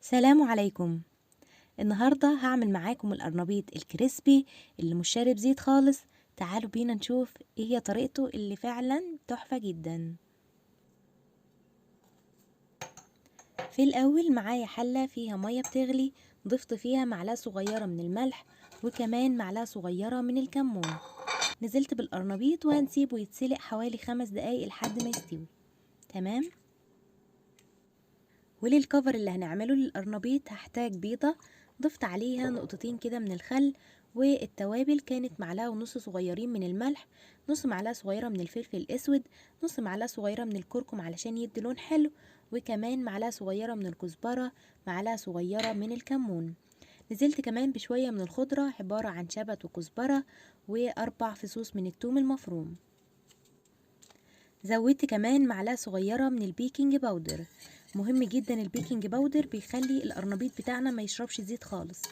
سلام عليكم. النهاردة هعمل معاكم القرنبيط الكريسبي اللي مش شارب زيت خالص. تعالوا بينا نشوف ايه هي طريقته اللي فعلا تحفة جدا. في الاول معايا حلة فيها مية بتغلي، ضفت فيها معلقة صغيرة من الملح وكمان معلقة صغيرة من الكمون. نزلت بالقرنبيط وهنسيبه يتسلق حوالي 5 دقايق لحد ما يستوي. تمام. وللكفر اللي هنعمله للقرنبيط هحتاج بيضة، ضفت عليها نقطتين كده من الخل، والتوابل كانت معلقة ونص صغيرين من الملح، نص معلقة صغيرة من الفلفل الأسود، نص معلقة صغيرة من الكركم علشان يدي لون حلو، وكمان معلقة صغيرة من الكزبرة، معلقة صغيرة من الكمون. نزلت كمان بشوية من الخضرة عبارة عن شبت وكزبرة و4 فصوص من الثوم المفروم. زودت كمان معلقة صغيرة من البيكنج باودر. مهم جدا البيكنج باودر، بيخلي القرنبيط بتاعنا ما يشربش زيت خالص.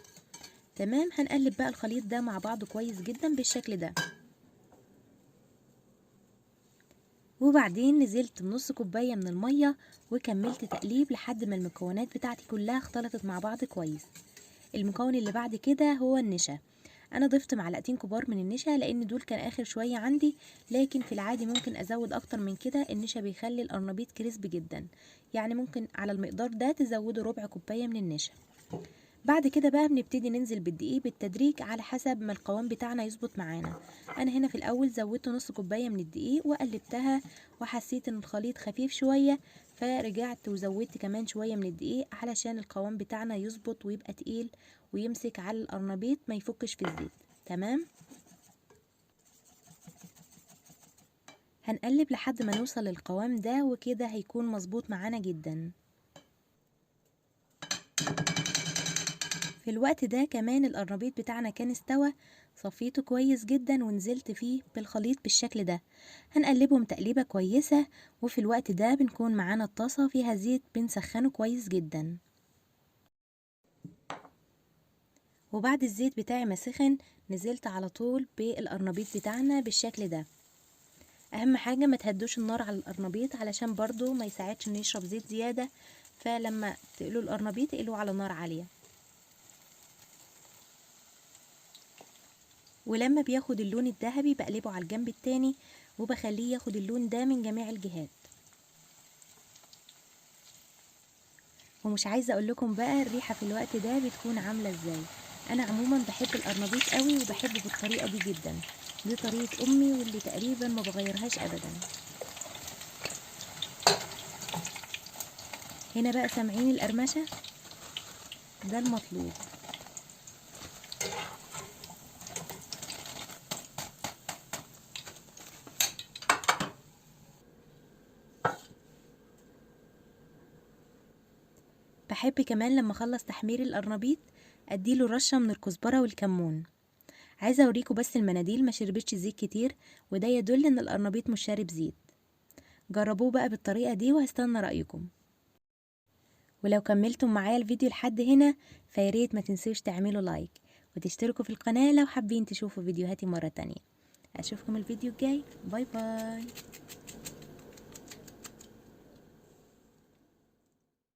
تمام. هنقلب بقى الخليط ده مع بعضه كويس جدا بالشكل ده. وبعدين نزلت بنص كوباية من المية وكملت تقليب لحد ما المكونات بتاعتي كلها اختلطت مع بعض كويس. المكون اللي بعد كده هو النشا. انا ضفت معلقتين كبار من النشا لان دول كان اخر شوية عندي، لكن في العادي ممكن ازود اكتر من كده. النشا بيخلي القرنبيط كريسبي جدا، يعني ممكن على المقدار ده تزودوا ربع كوباية من النشا. بعد كده بقى بنبتدي ننزل بالدقيق بالتدريج على حسب ما القوام بتاعنا يظبط معانا. انا هنا في الاول زودت نص كوبايه من الدقيق وقلبتها، وحسيت ان الخليط خفيف شويه فرجعت وزودت كمان شويه من الدقيق علشان القوام بتاعنا يظبط ويبقى تقيل ويمسك على القرنبيط ما يفكش في الزيت. تمام. هنقلب لحد ما نوصل للقوام ده، وكده هيكون مظبوط معانا جدا. في الوقت ده كمان القرنبيط بتاعنا كان استوى، صفيته كويس جدا ونزلت فيه بالخليط بالشكل ده. هنقلبهم تقليبة كويسة، وفي الوقت ده بنكون معانا الطاسة فيها زيت بنسخنه كويس جدا. وبعد الزيت بتاعي ما سخن نزلت على طول بالقرنبيط بتاعنا بالشكل ده. اهم حاجة ما تهدوش النار على القرنبيط علشان برضو ما يساعدش انه يشرب زيت زيادة، فلما تقلوا القرنبيط اقلوه على نار عالية. ولما بياخد اللون الذهبي بقلبه على الجنب التاني وبخليه ياخد اللون ده من جميع الجهات. ومش عايزه اقول لكم بقى الريحه في الوقت ده بتكون عامله ازاي. انا عموما بحب القرنبيط قوي وبحبه بالطريقه دي جدا. دي طريقه امي واللي تقريبا ما بغيرهاش ابدا. هنا بقى سامعين القرمشه؟ ده المطلوب. بحب كمان لما اخلص تحمير القرنبيط اديله رشه من الكزبره والكمون. عايزه اوريكم بس المناديل ما شربتش زيت كتير، وده يدل ان القرنبيط مش شارب زيت. جربوه بقى بالطريقه دي وهستنى رايكم. ولو كملتم معايا الفيديو لحد هنا فياريت ما تنسوش تعملوا لايك وتشتركوا في القناه لو حابين تشوفوا فيديوهاتي مره تانية. اشوفكم الفيديو الجاي. باي باي.